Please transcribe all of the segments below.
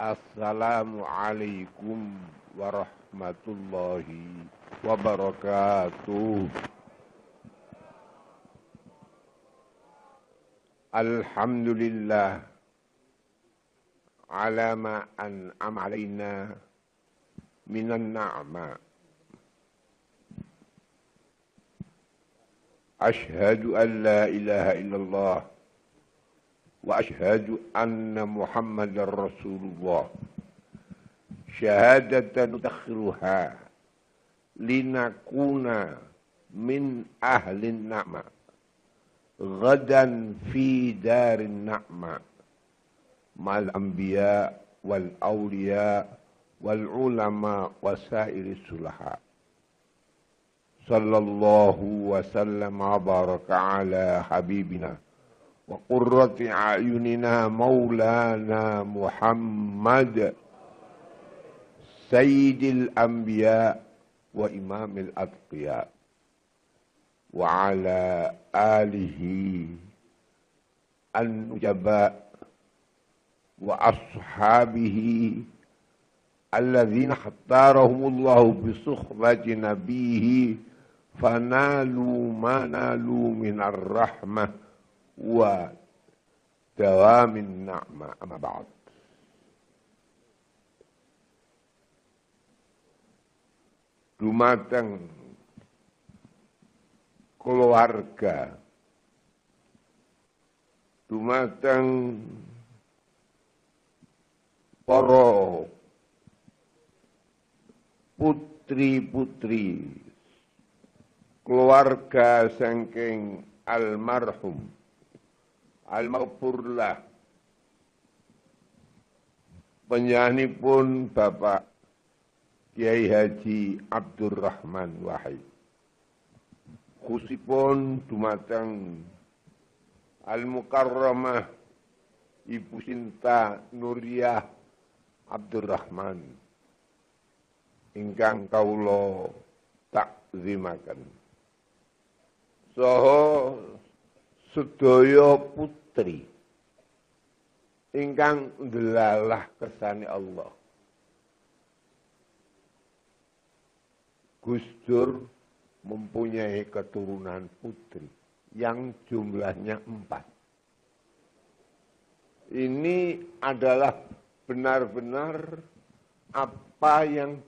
Assalamualaikum warahmatullahi wabarakatuh. Alhamdulillah ala ma an'ama alaina minan na'ma. Ashhadu an la ilaha illallah wa ashhadu anna Muhammadar Rasulullah. Syahadatan takhiruha linakuna min ahlin na'ma ghadan fi darin na'ma mal anbiya wal awliya wal ulama wasairi sulaha. Sallallahu wa sallam wa baraka ala habibina wa qurrati a'yunina maulana Muhammad sayyidil anbiya wa imamil atqiya wa ala alihi an-nujaba wa ashabihi alladhina khattarahumullahu bi suhbati nabiyhi fanalu ma nalu minar rahmah wa dawamin na'ma. Amma ba'd. Dumateng keluarga, dumateng para putri-putri keluarga saking almarhum al-maghfurlah penyanipun Bapak Kiai Haji Abdurrahman Wahid, khususipun dumateng al-mukarramah Ibu Sinta Nuriyah Abdurrahman ingkang kawula takzimaken, saha sedaya putri ingkang ndelalah kersane Allah. Gus Dur mempunyai keturunan putri yang jumlahnya 4. Ini adalah benar-benar apa yang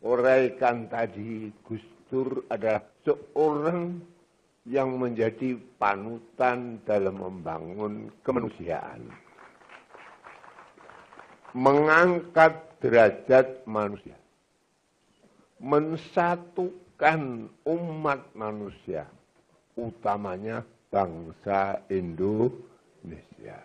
diuraikan tadi. Gus Dur adalah seorang yang menjadi panutan dalam membangun kemanusiaan, mengangkat derajat manusia, mensatukan umat manusia, utamanya bangsa Indonesia.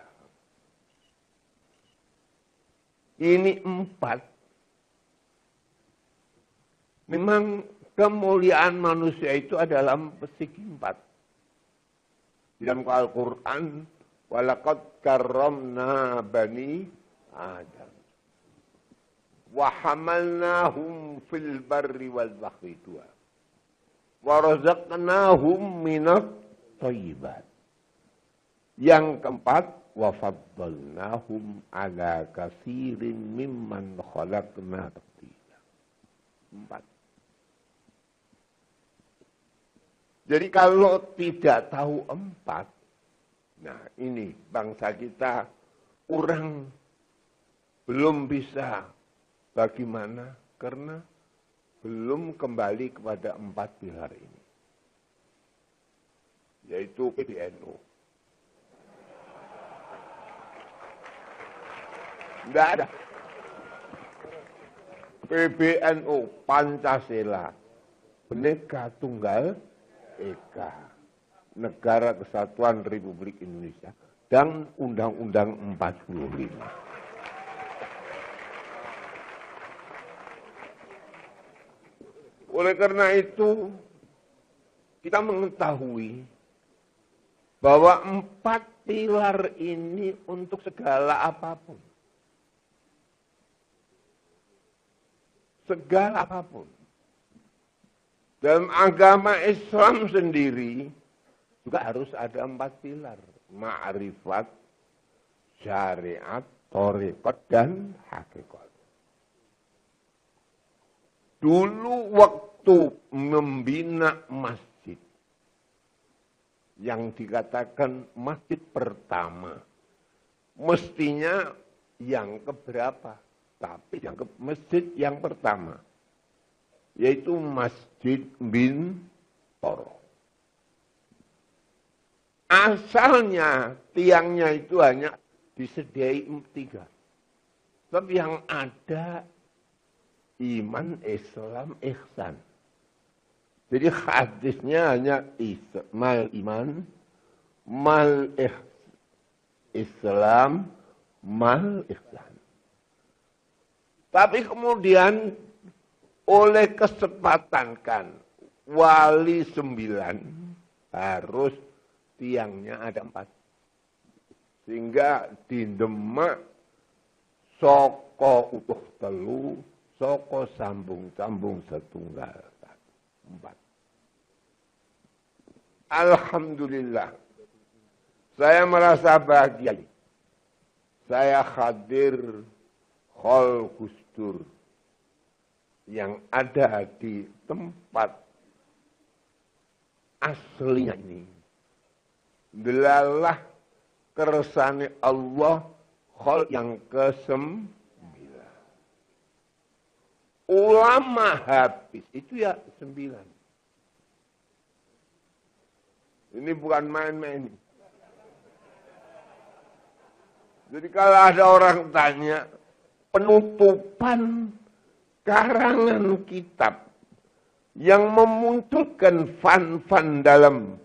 Ini 4. Memang kemuliaan manusia itu adalah segi 4. Dalam Al-Quran, walaqad karramna bani Adam wa hamalnahum fil barri wal bahri wa razaqnahum minat thayyibat. Yang keempat, wa faddalnahum ala katsirin mimman khalaqna tafdila. 4. Jadi kalau tidak tahu 4, nah ini bangsa kita kurang, belum bisa. Bagaimana? Karena belum kembali kepada 4 pilar ini, yaitu PBNU. Tidak ada. PBNU, Pancasila, Bhinneka Tunggal Ika, Negara Kesatuan Republik Indonesia, dan Undang-Undang 45. Oleh karena itu, kita mengetahui bahwa 4 pilar ini untuk segala apapun. Segala apapun. Dalam agama Islam sendiri juga harus ada 4 pilar. Ma'rifat, syariat, tarekat dan hakikat. Dulu waktu membina masjid, yang dikatakan masjid pertama, mestinya yang keberapa? Tapi yang masjid yang pertama, yaitu Masjid Bintoro. Asalnya tiangnya itu hanya disediai 3. Tapi yang ada iman, Islam, ihsan. Jadi hadisnya hanya mal iman, mal Islam, mal ihsan. Tapi kemudian oleh kesempatan kan wali 9 harus tiangnya ada 4. Sehingga di Demak soko utuh telu, soko sambung-sambung setunggal 4. Alhamdulillah. Saya merasa bahagia. Saya hadir Khol Gusdur yang ada di tempat aslinya ini. Delalah kersane Allah khol yang ke-9. Ulama habis, itu ya 9. Ini bukan main-main. Jadi kalau ada orang tanya, penutupan karangan kitab yang memunculkan fan-fan dalam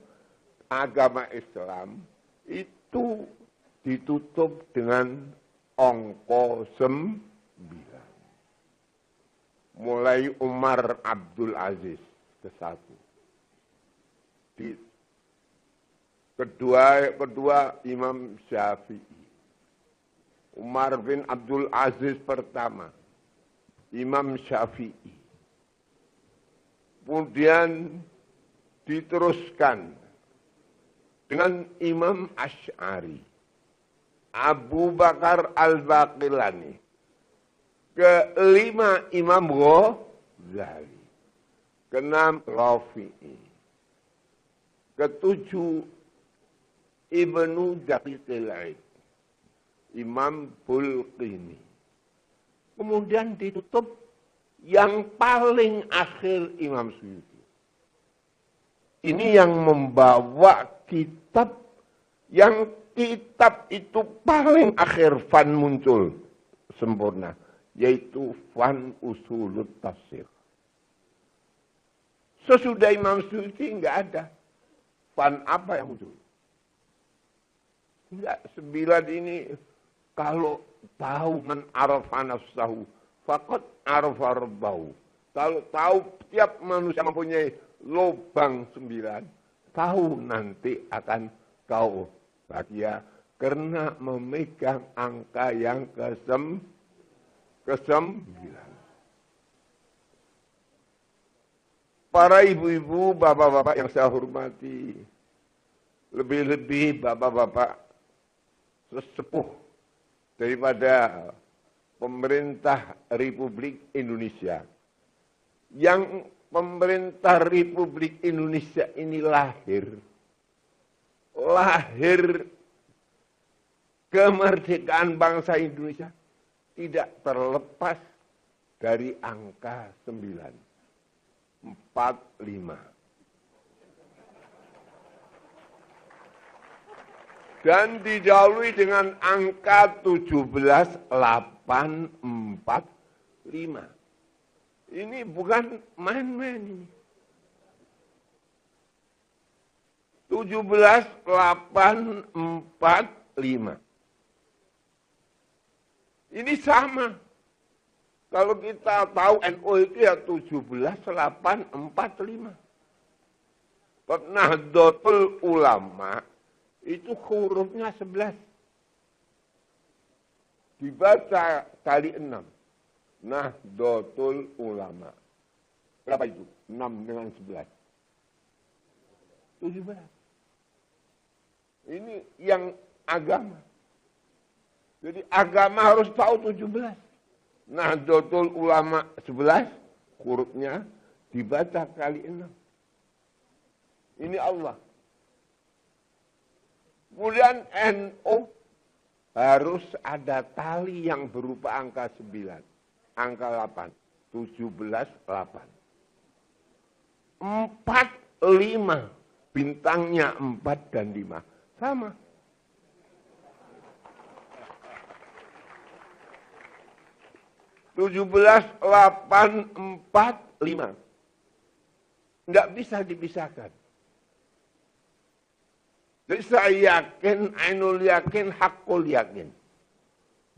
agama Islam itu ditutup dengan angka 9. Mulai Umar Abdul Aziz ke-1. Kedua Imam Syafi'i. Umar bin Abdul Aziz pertama. Imam Syafi'i. Kemudian diteruskan dengan Imam Asy'ari, Abu Bakar Al-Baqillani, ke-5 Imam Ghazali, ke-6 Rafi'i, ke-7 Ibnu Daqiqil Aid, Imam Bulqini. Kemudian ditutup yang paling akhir Imam Suyuti. Ini yang membawa kitab, yang kitab itu paling akhir fan muncul sempurna, yaitu fan Usulut Tafsir. Sesudah Imam Suyuti enggak ada fan apa yang muncul. Enggak, 9 ini kalau tahu man arafa nafsahu faqad arafa rabbahu. Kalau tahu tiap manusia mempunyai lubang 9, tahu nanti akan kau bahagia karena memegang angka yang ke-9. Para ibu-ibu, bapak-bapak yang saya hormati, lebih-lebih bapak-bapak sesepuh daripada pemerintah Republik Indonesia. Yang pemerintah Republik Indonesia ini lahir kemerdekaan bangsa Indonesia tidak terlepas dari angka 9, 45. Dan didahului dengan angka 17,845. Ini bukan main-main ini. 17,845. Ini sama. Kalau kita tahu NU itu ya 17,845. Nahdlatul Ulama itu hurufnya 11. Dibaca kali 6. Nahdlatul Ulama. Berapa itu? 6 dengan 11. 17. Ini yang agama. Jadi agama harus tahu 17. Nahdlatul Ulama 11, hurufnya dibaca kali 6. Ini Allah. Kemudian NU harus ada tali yang berupa angka 9, angka 8, 17, 8. 4, 5, bintangnya 4 dan 5. Sama. Tujuh belas, 8, 4, 5. Tidak bisa dipisahkan. Jadi saya yakin, ainul yakin, hakul yakin.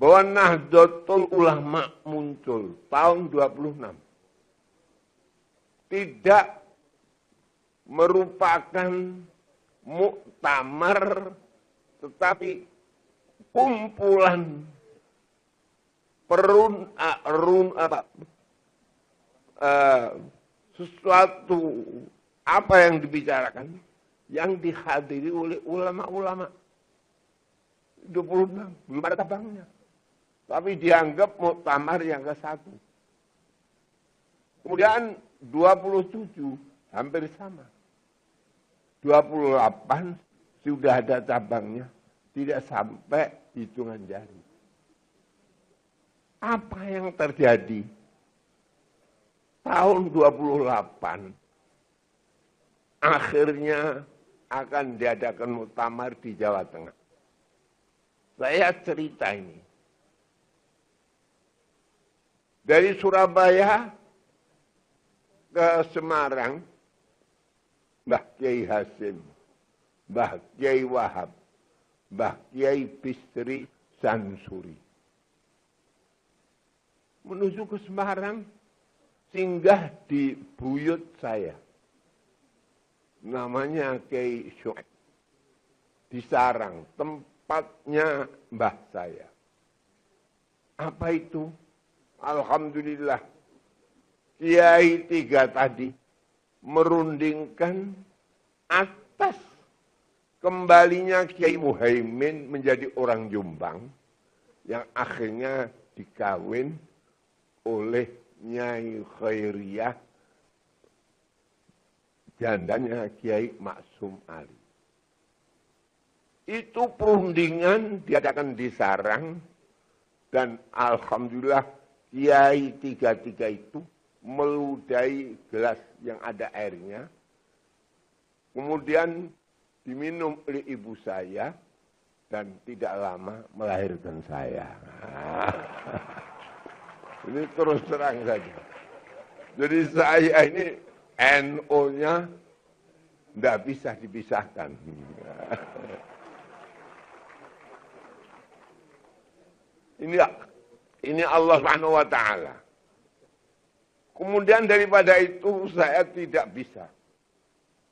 Bahwa Nahdlatul Ulama muncul tahun 26. Tidak merupakan muktamar, tetapi kumpulan sesuatu apa yang dibicarakan yang dihadiri oleh ulama-ulama 26, belum ada tabangnya, tapi dianggap muktamar yang ke-1. Kemudian 27 hampir sama, 28 sudah ada cabangnya, tidak sampai hitungan jari. Apa yang terjadi? Tahun 28 akhirnya akan diadakan muktamar di Jawa Tengah. Saya cerita ini. Dari Surabaya ke Semarang, Mbah Kiai Hasim, Mbah Kiai Wahab, Mbah Kiai Bisri Sansuri. Menuju ke Semarang, singgah di buyut saya. Namanya Kiai Syuaib. Di sarang, tempatnya mbah saya. Apa itu? Alhamdulillah, Kiai 3 tadi merundingkan atas kembalinya Kiai Muhaimin menjadi orang Jombang yang akhirnya dikawin oleh Nyai Khairiyah, jandanya Kiai Maksum Ali. Itu perundingan diadakan di sarang, dan alhamdulillah Kiai 3 itu meludahi gelas yang ada airnya, kemudian diminum oleh ibu saya, dan tidak lama melahirkan saya. Ini terus terang saja. Jadi saya ini NO-nya tidak bisa dipisahkan. Ini Allah Subhanahu wa Ta'ala. Kemudian daripada itu saya tidak bisa.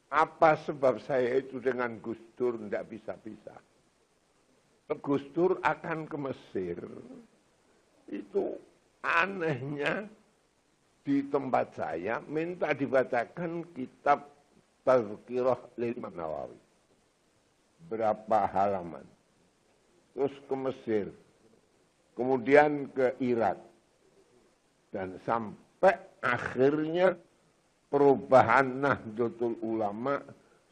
Apa sebab saya itu dengan Gus Dur tidak bisa-bisa? Gus Dur akan ke Mesir. Itu anehnya di tempat saya minta dibacakan kitab Tazkirah lil Imam Nawawi. Berapa halaman. Terus ke Mesir. Kemudian ke Irak. Dan sampai akhirnya perubahan Nahdlatul Ulama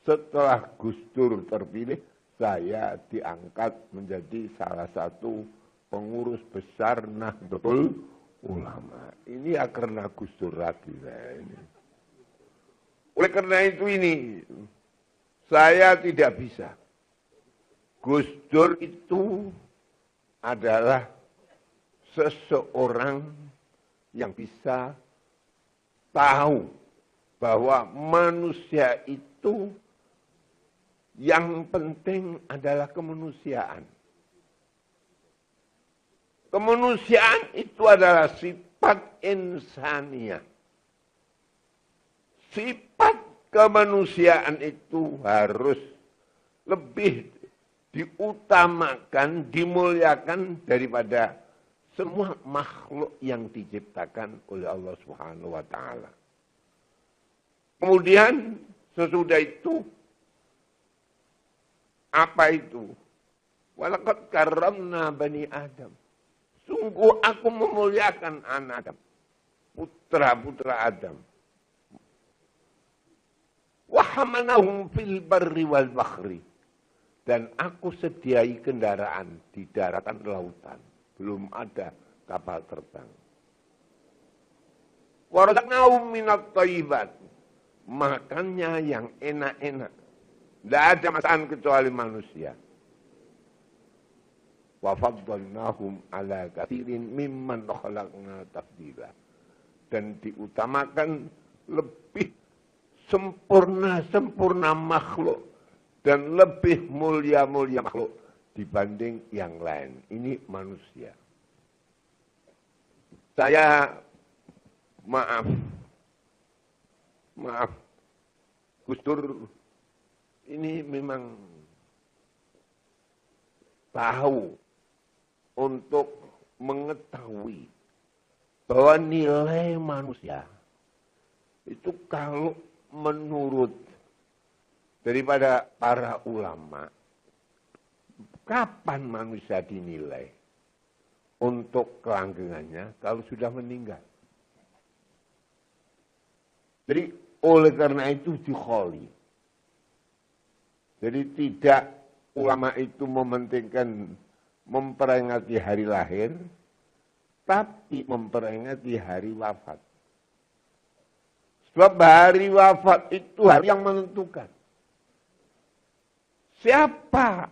setelah Gus Dur terpilih, saya diangkat menjadi salah satu pengurus besar Nahdlatul Ulama. Ini ya karena Gus Dur lagi saya ini. Oleh karena itu ini, saya tidak bisa. Gus Dur itu adalah seseorang yang bisa tahu bahwa manusia itu yang penting adalah kemanusiaan. Kemanusiaan itu adalah sifat insaniah. Sifat kemanusiaan itu harus lebih diutamakan, dimuliakan daripada semua makhluk yang diciptakan oleh Allah Subhanahu wa Ta'ala. Kemudian sesudah itu, apa itu? Walaqad karramna bani Adam. Sungguh aku memuliakan anak Adam. Putra-putra Adam. Wahamanahum fil barri wal bahri. Dan aku sediai kendaraan di daratan lautan. Belum ada kapal terbang. Warazaqnahum minat thayyibat. Makannya yang enak-enak. Tidak ada masakan kecuali manusia. Wa faddalnahum ala katsirin mimman khalaqna tafdila. Dan diutamakan lebih sempurna makhluk dan lebih mulia makhluk dibanding yang lain. Ini manusia. Saya maaf Gus Dur ini memang tahu untuk mengetahui bahwa nilai manusia itu kalau menurut daripada para ulama, kapan manusia dinilai untuk kelanggengannya kalau sudah meninggal. Jadi oleh karena itu dikholi. Jadi tidak ulama itu mementingkan memperingati hari lahir, tapi memperingati hari wafat. Sebab hari wafat itu hari yang menentukan. Siapa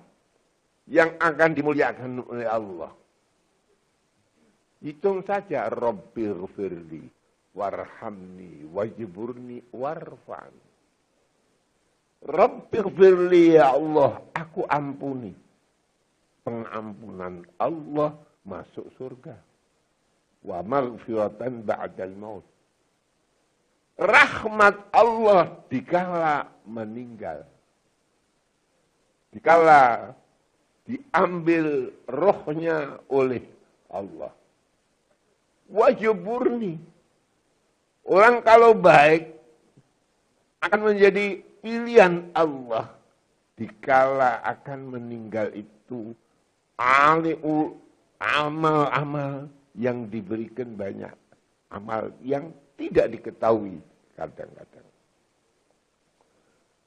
yang akan dimuliakan oleh Allah? Hitung saja, Rabbighfirli warhamni wajburni warfa'ni. Rabbighfirli, ya Allah, aku ampuni. Pengampunan Allah masuk surga. Wa maghfiratan ba'dal maut. Rahmat Allah dikala meninggal. Dikala diambil rohnya oleh Allah. Wajburni. Orang kalau baik akan menjadi pilihan Allah dikala akan meninggal itu amal-amal yang diberikan banyak, amal yang tidak diketahui kadang-kadang.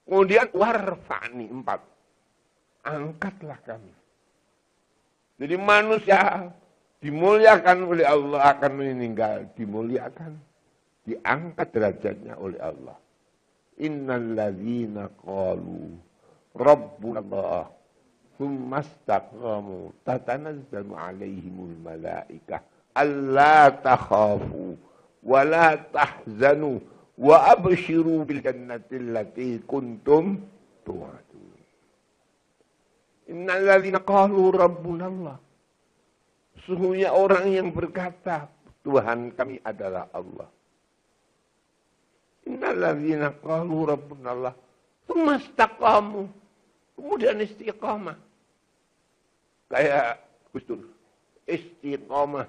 Kemudian warfa'ni 4, angkatlah kami. Jadi manusia dimuliakan oleh Allah akan meninggal, dimuliakan, diangkat derajatnya oleh Allah. Innal ladzina qalu rabbuna Allah tsumma istaqamu tatanazzalu alaihimul malaikah alla takhafu wa la tahzanu wa abshiru bil jannati allati kuntum tu'adun. Innal ladzina qalu rabbuna Allah. Sesungguhnya orang yang berkata Tuhan kami adalah Allah. Innal ladzina qalu rabbuna Allah tsumma istaqamu. Kemudian istiqamah. Kayak Gus Dur, istiqamah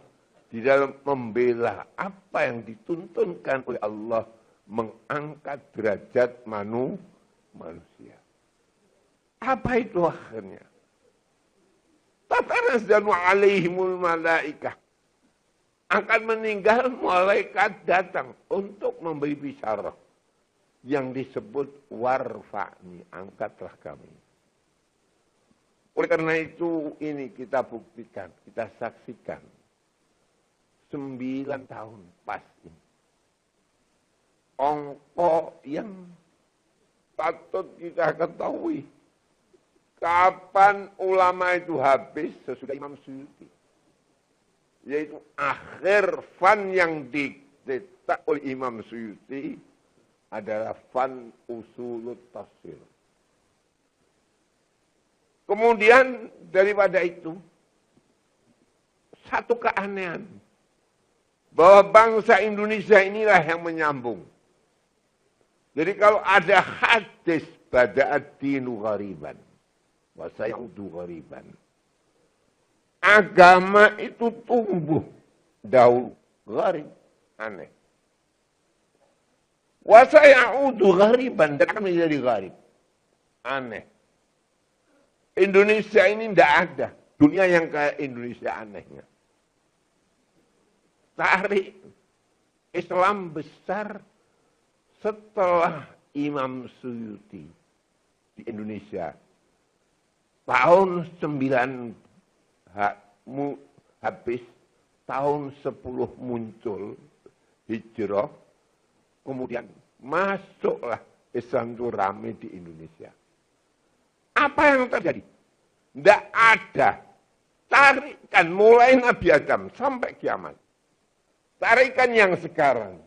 di dalam membela apa yang dituntunkan oleh Allah, mengangkat derajat manusia. Apa itu akhirnya? Tatanazzalu alaihimul malaikah. Akan meninggal, malaikat datang untuk memberi bisyarah yang disebut warfa'ni, angkatlah kami. Oleh karena itu ini kita buktikan, kita saksikan 9 tahun pas ini. Ongko yang patut kita ketahui. Kapan ulama itu habis sesudah Imam Suyuti. Yaitu akhir fan yang dicetak oleh Imam Suyuti adalah fan usulut tafsir. Kemudian daripada itu, satu keanehan. Bahwa bangsa Indonesia inilah yang menyambung. Jadi kalau ada hadis bada'ad dinu ghariban, wa sayaudu ghariban. Agama itu tumbuh dahulu, gharib, aneh. Wa sayaudu ghariban, dan akan menjadi gharib, aneh. Indonesia ini tidak ada. Dunia yang kayak Indonesia anehnya. Tarik Islam besar setelah Imam Suyuti di Indonesia. Tahun 9 habis, tahun 10 muncul hijrah, kemudian masuklah Islam itu rame di Indonesia. Apa yang terjadi? Tidak ada. Tarikan mulai Nabi Adam sampai kiamat. Tarikan yang sekarang.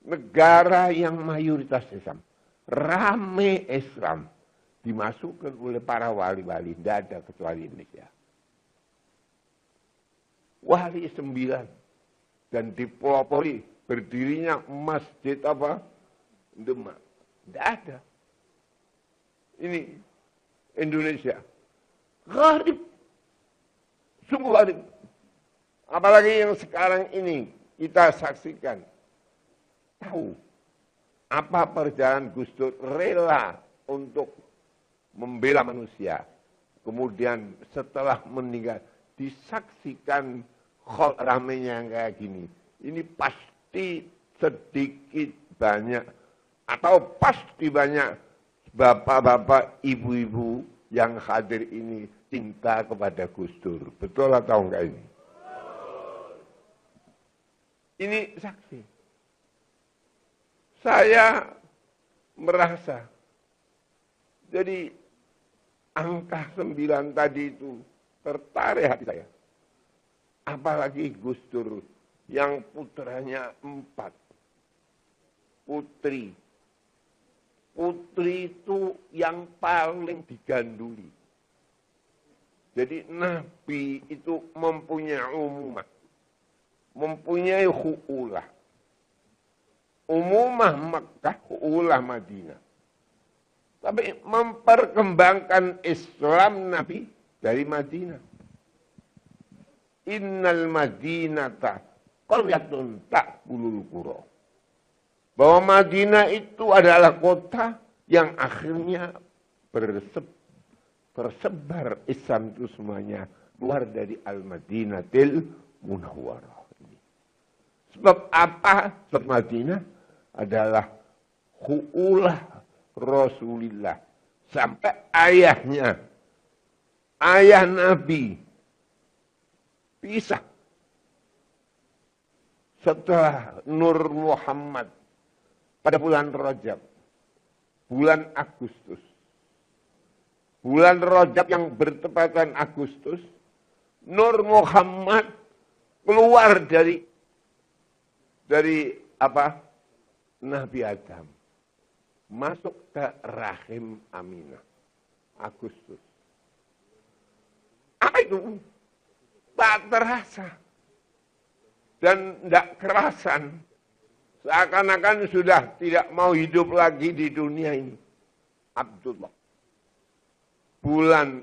Negara yang mayoritas Islam. Rame Islam. Dimasukkan oleh para wali-wali. Tidak ada kecuali Indonesia. Wali 9. Dan dipelopori berdirinya masjid apa? Demak. Tidak ada. Ini Indonesia. Gharib. Sungguh gharib. Apalagi yang sekarang ini kita saksikan. Tahu apa perjalanan Gus Dur rela untuk membela manusia. Kemudian setelah meninggal disaksikan ramenya yang kayak gini. Ini pasti sedikit banyak atau pasti banyak bapak-bapak, ibu-ibu yang hadir ini cinta kepada Gus Dur. Betul atau enggak ini? Ini saksi. Saya merasa, jadi angka 9 tadi itu tertarik hati saya. Apalagi Gus Dur yang putranya 4. Putri. Putri itu yang paling diganduli. Jadi Nabi itu mempunyai umumah. Mempunyai hu'ulah. Umumah Makkah, hu'ulah Madinah. Tapi memperkembangkan Islam Nabi dari Madinah. Innal Madinata qaryatun ta'kulul qura. Bahwa Madinah itu adalah kota yang akhirnya tersebar Islam itu semuanya keluar dari Al-Madinatil Munawwarah. Sebab apa? Sebab Madinah adalah hu'ulah Rasulullah. Sampai ayahnya, ayah Nabi, pisah. Setelah Nur Muhammad pada bulan Rajab, bulan Agustus. Bulan Rajab yang bertepatan Agustus, Nur Muhammad keluar dari apa? Nabi Adam. Masuk ke rahim Aminah. Agustus. Apa itu? Tak terasa. Dan tidak kerasan. Seakan-akan sudah tidak mau hidup lagi di dunia ini. Abdullah. Bulan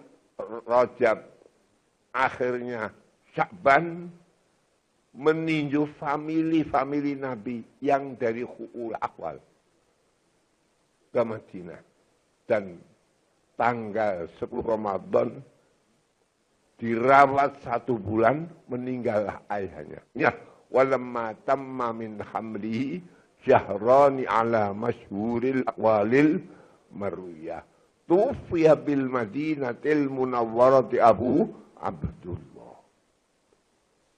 Rajab. Akhirnya Sya'ban meninjau famili-famili Nabi yang dari Hu'ul Akwal ke Madinah. Dan tanggal 10 Ramadan dirawat 1 bulan, meninggallah ayahnya. Ya, walamma tamma min hamlihi syahrani ala masyhuril aqwalil marwiyah. Tufiya bil Madinatil Munawwarati Abu Abdullah.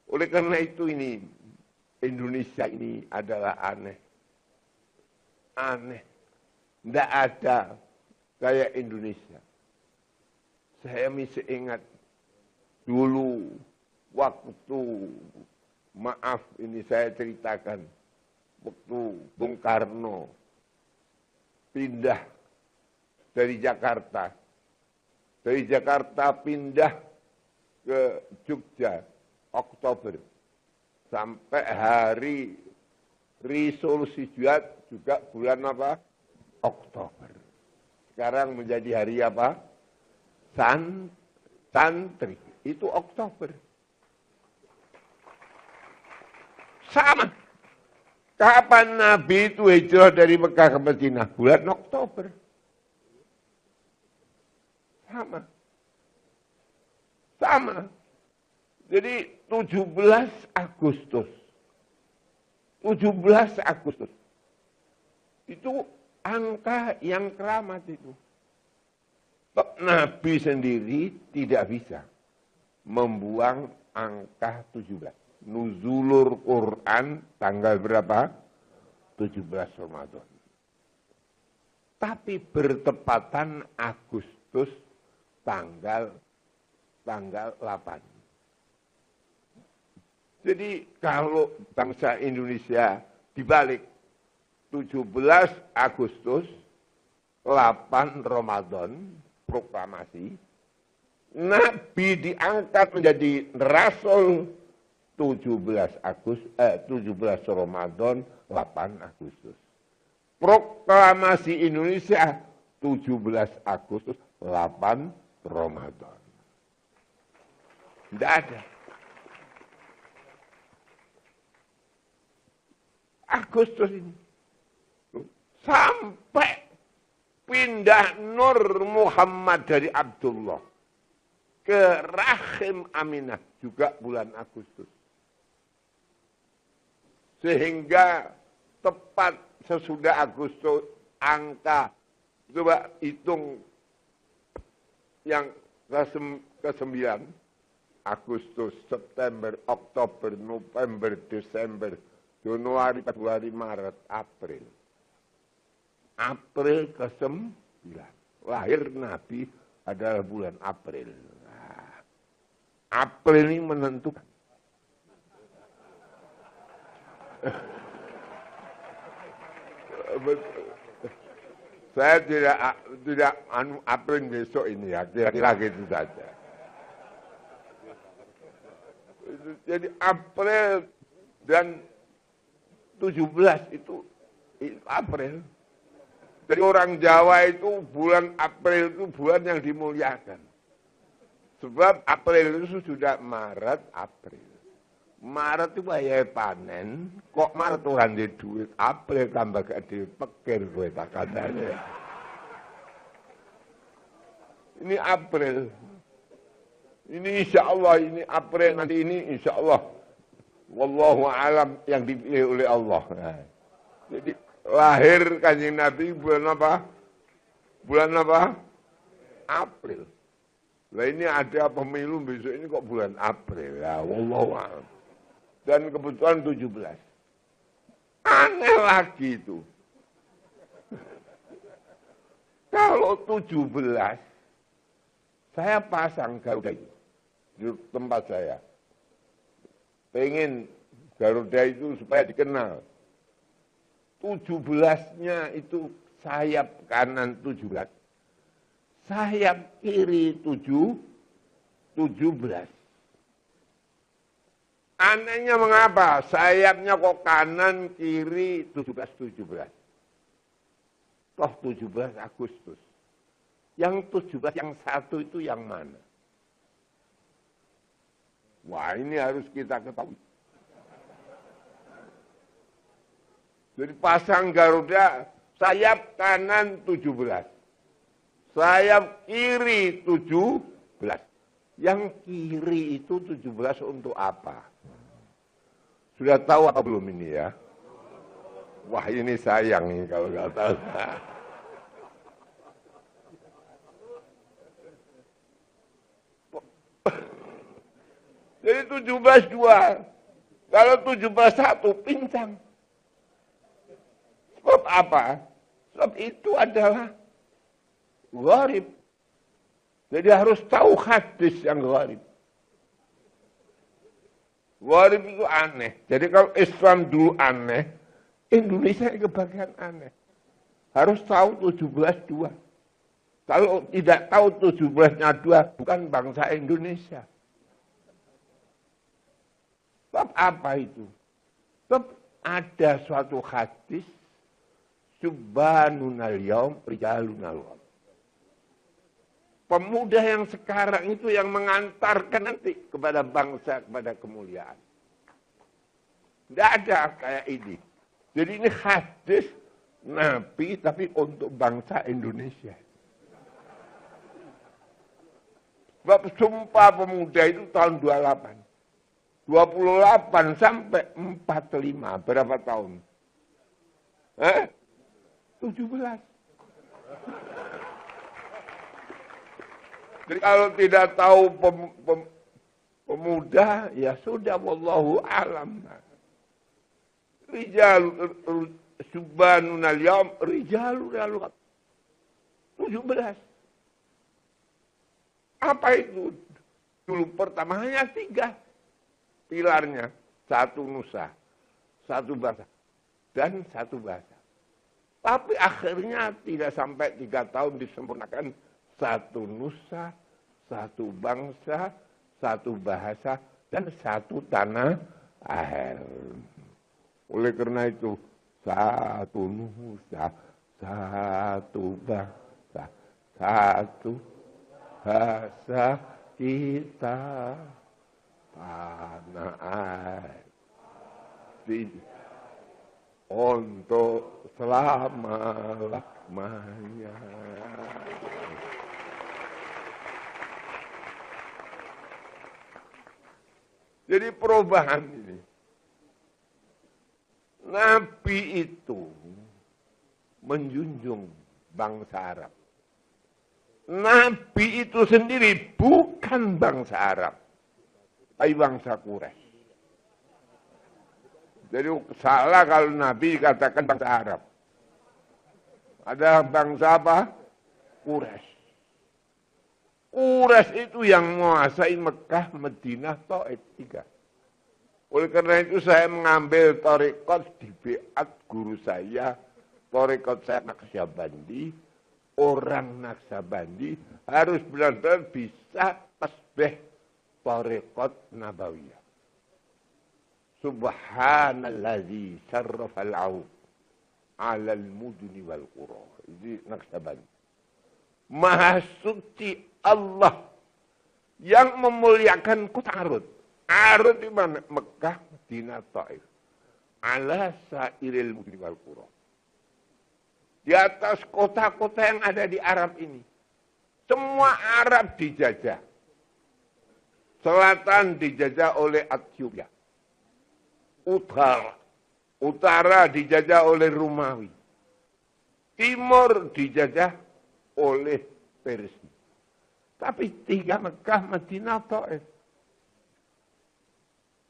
Oleh karena itu ini Indonesia ini adalah aneh. Aneh. Tidak ada kayak Indonesia. Saya masih ingat dulu waktu, maaf ini saya ceritakan, waktu Bung Karno pindah dari Jakarta. Dari Jakarta pindah ke Jogja, Oktober. Sampai hari resolusi juga bulan apa? Oktober. Sekarang menjadi hari apa? Santri. Itu Oktober. Sama. Kapan Nabi itu hijrah dari Mekah ke Madinah? Bulan Oktober. Sama. sama. Jadi 17 Agustus. 17 Agustus. Itu angka yang keramat itu. Nabi sendiri tidak bisa membuang angka 17. Nuzulur Quran tanggal berapa? 17 Ramadan. Tapi bertepatan Agustus tanggal 8. Jadi kalau bangsa Indonesia dibalik 17 Agustus, 8 Ramadan, proklamasi, Nabi diangkat menjadi Rasul 17 Ramadan, 8 Agustus. Proklamasi Indonesia 17 Agustus, 8 Ramadan. Tidak ada. Agustus ini. Sampai pindah Nur Muhammad dari Abdullah ke rahim Aminah juga bulan Agustus. Sehingga tepat sesudah Agustus angka, coba hitung yang ke-9, Agustus, September, Oktober, November, Desember, Januari, Februari, Maret, April. April ke-9. Lahir Nabi adalah bulan April. Nah, April ini menentukan. Saya tidak April besok ini ya, kira-kira gitu saja. Jadi April dan 17 itu April. Jadi orang Jawa itu bulan April itu bulan yang dimuliakan. Sebab April itu sudah Maret, April. Maret itu bayar panen, kok Maret orang di duit, April tambah gak dipekir gue tak katanya. Ini April. Ini insya Allah, ini April nanti ini insya Allah. Wallahu alam yang dipilih oleh Allah. Nah, jadi lahir Kanjeng Nabi bulan apa? Bulan apa? April. Nah ini ada pemilu besok ini kok bulan April. Ya, wallahu alam. Dan kebetulan 17. Aneh lagi itu. Kalau 17, saya pasang Garuda itu di tempat saya. Pengen Garuda itu supaya dikenal. 17-nya itu sayap kanan 17. Sayap kiri 17. Anehnya mengapa? Sayapnya kok kanan, kiri 17. Toh 17 Agustus. Yang 17, yang satu itu yang mana? Wah ini harus kita ketahui. Jadi pasang Garuda, sayap kanan 17. Sayap kiri 17. Yang kiri itu 17 untuk apa? Sudah tahu apa belum ini ya? Wah ini sayang nih kalau nggak tahu. Jadi 17-2. Kalau 17-1 pincang. Sebab apa? Sebab itu adalah gharib. Jadi harus tahu hadis yang gharib. Gharib itu aneh. Jadi kalau Islam dulu aneh, Indonesia kebagian aneh. Harus tahu 17-2. Kalau tidak tahu 17-nya 2, bukan bangsa Indonesia. Sebab apa itu? Sebab ada suatu hadis, Subhanunal yaum rijalunal yaum. Pemuda yang sekarang itu yang mengantarkan nanti kepada bangsa, kepada kemuliaan. Tidak ada kayak ini. Jadi ini hadis Nabi tapi untuk bangsa Indonesia. Sebab Sumpah Pemuda itu tahun 28. 28 sampai 45. Berapa tahun? 17. Jadi kalau tidak tahu pemuda, ya sudah, wallahu alam. Rijal subhanun al-yawm rijalun al 17. Apa itu? Dulu pertama hanya 3 pilarnya. 1 nusa, 1 bangsa, dan 1 bahasa. Tapi akhirnya tidak sampai 3 tahun disempurnakan 1 nusa, 1 bangsa, 1 bahasa, dan 1 tanah air. Oleh karena itu, 1 nusa, 1 bangsa, 1 bahasa kita, tanah air. Untuk selama-lamanya. Jadi perubahan ini. Nabi itu menjunjung bangsa Arab. Nabi itu sendiri bukan bangsa Arab, tapi bangsa Quraisy. Jadi salah kalau Nabi katakan bangsa Arab. Ada bangsa apa? Quraisy. Quraisy itu yang menguasai Mekah, Madinah, Taif 3. Oleh karena itu saya mengambil tarekat di biat guru saya, tarekat saya Naqsyabandi. Orang Naqsyabandi harus benar-benar bisa tasbih tarekat Nabawiyah. Subhanalladzi syarrafal 'aud 'alal mudni wal qura. Ini Naqsyabandi. Maha suci Allah yang memuliakan kota Arud. Arud di mana? Mekah, Madinah, Taif. Ala sairil mudni wal qura. Di atas kota-kota yang ada di Arab ini. Semua Arab dijajah. Selatan dijajah oleh Ethiopia. Utara dijajah oleh Romawi. Timur dijajah oleh Persia. Tapi 3 Mekah, Madinah, Taif.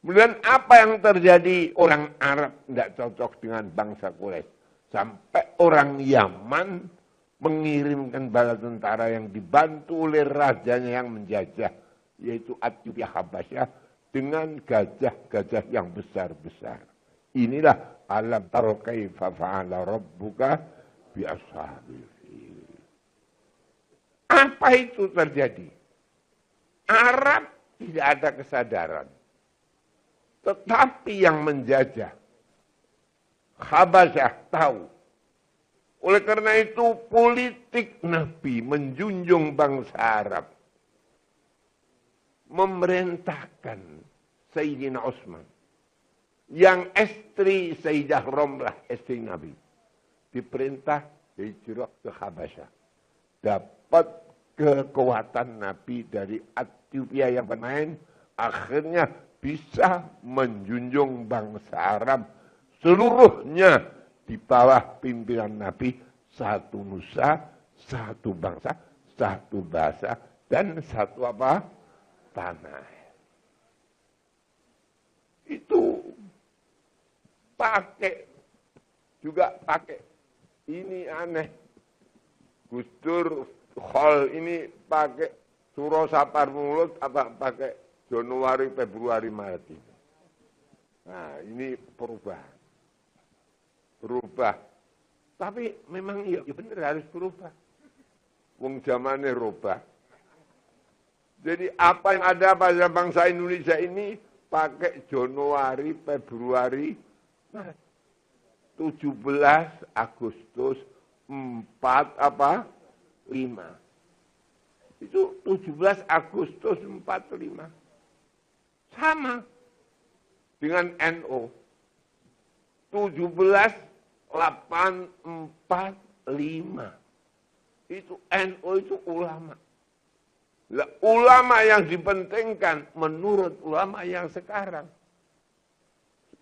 Kemudian apa yang terjadi? Orang Arab tidak cocok dengan bangsa Quraisy. Sampai orang Yaman mengirimkan bala tentara yang dibantu oleh rajanya yang menjajah, yaitu Ethiopia Habasyah, dengan gajah-gajah yang besar-besar. Inilah alam taro kaifa fa'ala rabbuka bi ashabil fil. Apa itu terjadi? Arab tidak ada kesadaran. Tetapi yang menjajah Habasyah tahu. Oleh karena itu politik Nabi menjunjung bangsa Arab. Memerintahkan Sayyidina Utsman. Yang istri Sayyidah Romlah, istri Nabi. Diperintah hijrah ke Habasyah. Dapat kekuatan Nabi dari Ethiopia yang bermain. Akhirnya bisa menjunjung bangsa Arab seluruhnya di bawah pimpinan Nabi, 1 nusa, 1 bangsa, 1 bahasa, dan 1 apa? Tanah. Itu juga pakai. Ini aneh. Gus Dur Khol ini pakai Suro Sapar Mulut apa pakai Januari, Februari, Maret ini. Nah, ini perubahan. Berubah. Tapi memang iya benar harus berubah. Wong zamannya rubah. Jadi apa yang ada pada bangsa Indonesia ini pakai Januari, Februari, Maret. 17 Agustus 4 5. Itu 17 Agustus 45. Sama dengan NO. 17/8/45. Itu NO itu ulama. Ulama yang dipentingkan menurut ulama yang sekarang.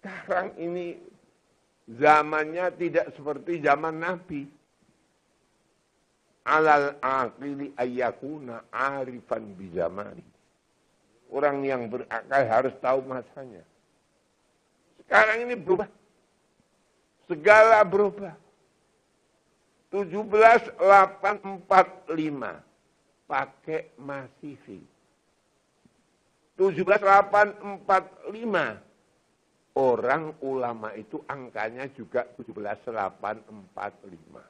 Sekarang ini zamannya tidak seperti zaman Nabi. Alal aqili ayyakuna arifan bizamani. Orang yang berakal harus tahu masanya. Sekarang ini berubah. Segala berubah. 17845 pakai Masihi. 17845 orang ulama itu angkanya juga 17845.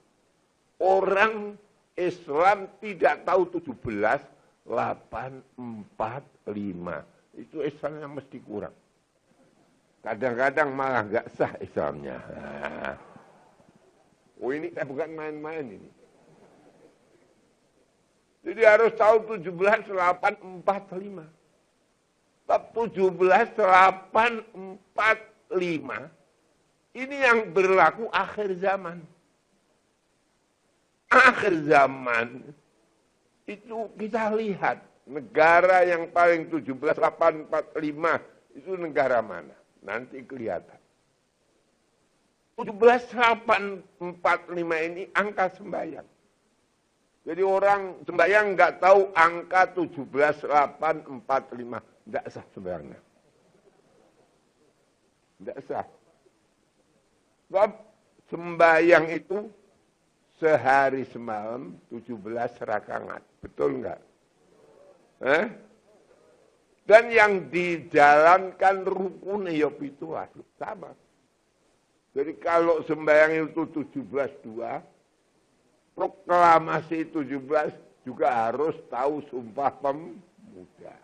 Orang Islam tidak tahu 17845. Itu Islamnya mesti kurang. Kadang-kadang malah nggak sah Islamnya. Oh ini bukan main-main ini. Jadi harus tahu 17845. Bab 17845 ini yang berlaku akhir zaman. Akhir zaman itu kita lihat negara yang paling 17845 itu negara mana? Nanti kelihatan. 17845 ini angka sembahyang. Jadi orang sembahyang nggak tahu angka 17845. Nggak sah sembahyangnya. Nggak sah. Sebab sembahyang itu sehari semalam 17 rakaat. Betul nggak? Dan yang dijalankan rukun ya itu sama. Jadi kalau sembahyang itu 17-2, proklamasi 17 juga harus tahu Sumpah Pemuda.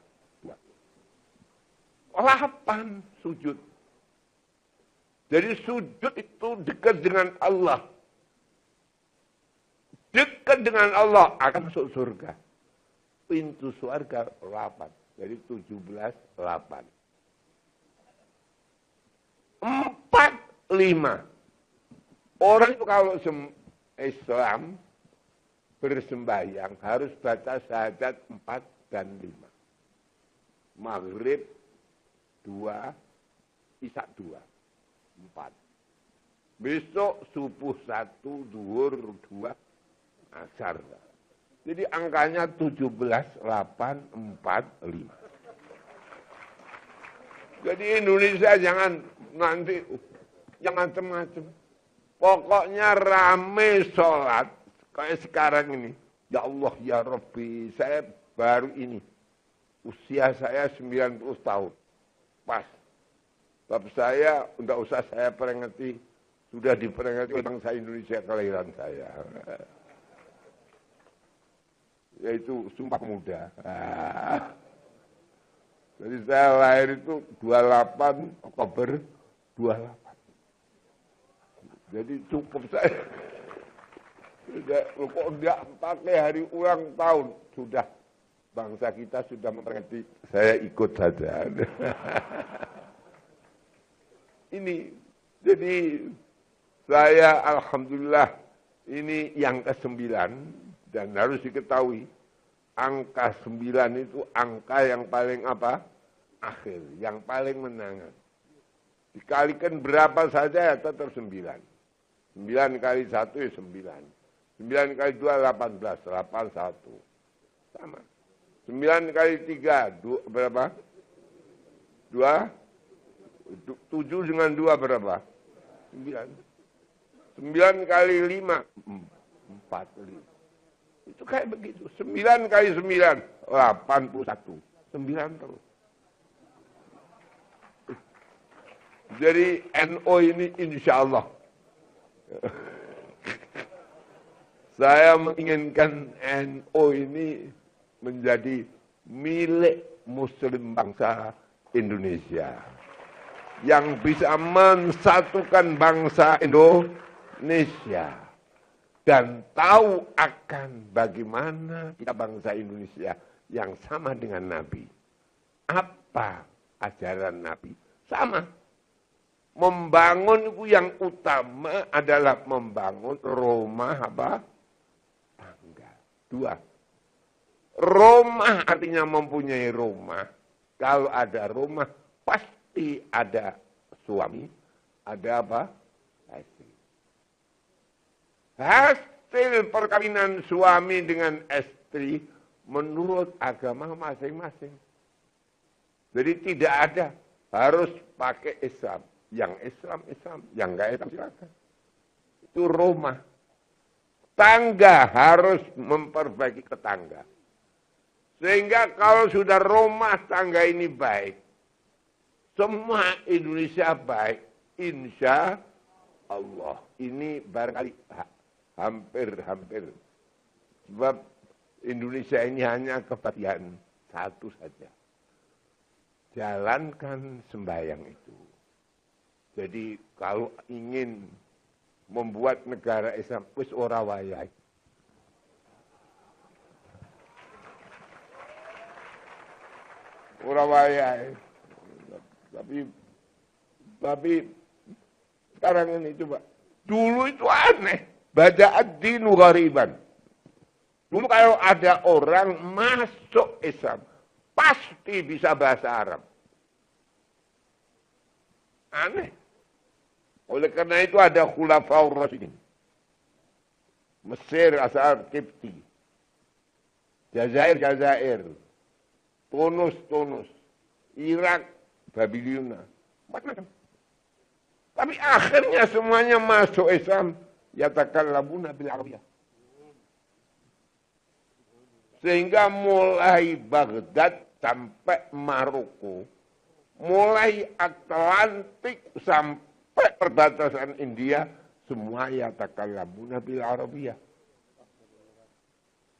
8 sujud. Jadi sujud itu dekat dengan Allah. Dekat dengan Allah akan masuk surga. Pintu surga 8. Jadi 17, 8. 4, 5. Orang itu kalau Islam bersembahyang harus baca syahadat 4 dan 5. Maghrib 2, Isya 2, 4. Besok subuh 1, zuhur 2, asar. Jadi angkanya 17, 8, 4, 5. Jadi Indonesia jangan nanti jangan macam-macam. Pokoknya rame sholat kayak sekarang ini. Ya Allah ya Rabbi, saya baru ini. Usia saya 90 tahun. Pas. Tapi saya, enggak usah saya peringati. Sudah diperingati bangsa Indonesia kelahiran saya. Yaitu Sumpah Pemuda. Jadi saya lahir itu 28 Oktober 28. Jadi cukup saya. Kok enggak pakai hari ulang tahun. Sudah. Bangsa kita sudah memperingati. Saya ikut saja. Ini. Jadi saya alhamdulillah ini yang ke-9. Dan harus diketahui. Angka 9 itu angka yang paling apa? Akhir. Yang paling menangan. Dikalikan berapa saja ya tetap 9. 9 kali 1 ya 9. 9 kali 2, 18. 81. Sama. 9 kali 3, berapa? 2? 7 dengan 2 berapa? 9. 9 kali 5, 45. Itu kayak begitu. 9 kali 9, 81. 9 terus. Jadi NO ini insya Allah. Saya menginginkan NO ini menjadi milik Muslim bangsa Indonesia. Yang bisa mensatukan bangsa Indonesia. Dan tahu akan bagaimana kita bangsa Indonesia yang sama dengan Nabi. Apa ajaran Nabi? Sama. Membangun itu yang utama adalah membangun rumah apa? Tangga. 2. Rumah artinya mempunyai rumah. Kalau ada rumah, pasti ada suami. Ada apa? Istri. Hasil perkawinan suami dengan istri menurut agama masing-masing. Jadi tidak ada. Harus pakai Islam. Yang Islam. Yang enggak Islam silakan. Itu rumah. Tangga harus memperbaiki tetangga. Sehingga kalau sudah rumah tangga ini baik, semua Indonesia baik, insya Allah. Ini barangkali hampir. Sebab Indonesia ini hanya kebahagiaan satu saja. Jalankan sembahyang itu. Jadi kalau ingin membuat negara Islam, wis ora wayai. Urawaya, tapi sekarang ini coba, dulu itu aneh, baca ad-dinu ghariban. Dulu kalau ada orang masuk Islam, pasti bisa bahasa Arab. Aneh. Oleh karena itu ada Khulafaur Rasyidin. Mesir asal Kipti, Jazair. Tunus, Irak, Babilonia, macam-macam. Tapi akhirnya semuanya masuk Islam, yatakallamuna bil Arabiyah. Sehingga mulai Baghdad sampai Maroko, mulai Atlantik sampai perbatasan India, semua yatakallamuna bil Arabiyah.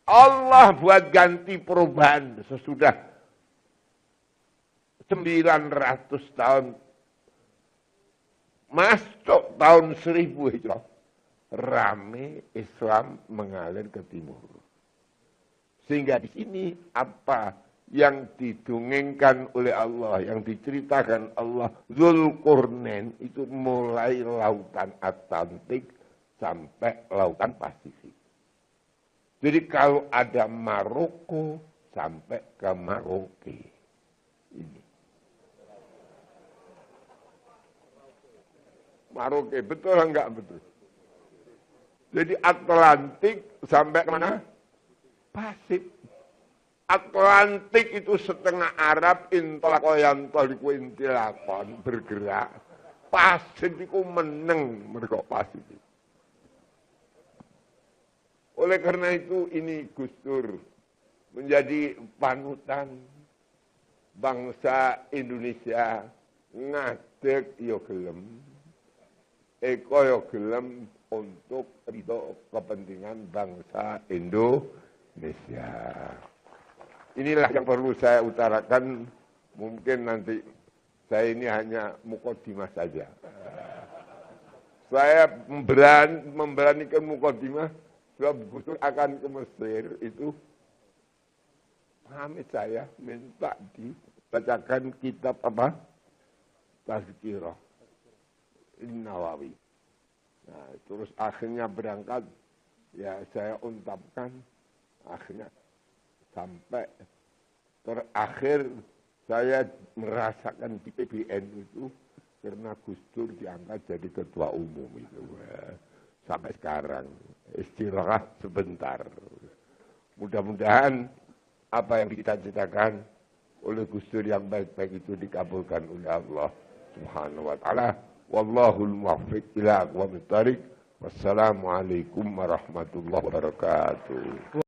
Allah buat ganti perubahan sesudah 900 tahun masuk tahun 1000 Hijrah, rame Islam mengalir ke timur. Sehingga di sini apa yang didongengkan oleh Allah, yang diceritakan Allah, Dzulqarnain itu mulai lautan Atlantik sampai lautan Pasifik. Jadi kalau ada Maroko sampai ke Maroke. Ini. Maroke, betul enggak betul? Jadi Atlantik sampai kemana? Pasif. Atlantik itu setengah Arab, intolakoyantoliku intilakon, bergerak. Pasif itu meneng, mereka pasif. Oleh karena itu ini Gus Dur menjadi panutan bangsa Indonesia, ngadeg yo gelem. Eko yo gelem untuk ridho kepentingan bangsa Indonesia. Inilah yang perlu saya utarakan. Mungkin nanti saya ini hanya mukadimah saja. Saya memberanikan mukadimah sebab Gus Dur akan ke Mesir itu. Pamit saya minta dibacakan kitab apa? Tazkirah Nawawi. Nah, terus akhirnya berangkat, ya saya untapkan, akhirnya sampai terakhir saya merasakan di PBN itu karena Gus Dur diangkat jadi ketua umum itu. Sampai sekarang istirahat sebentar. Mudah-mudahan apa yang dicita-citakan oleh Gus Dur yang baik-baik itu dikabulkan oleh Allah Subhanahu wa taala. Wallahul muwaffiq ila aqwamit thariq. Wassalamualaikum warahmatullahi wabarakatuh.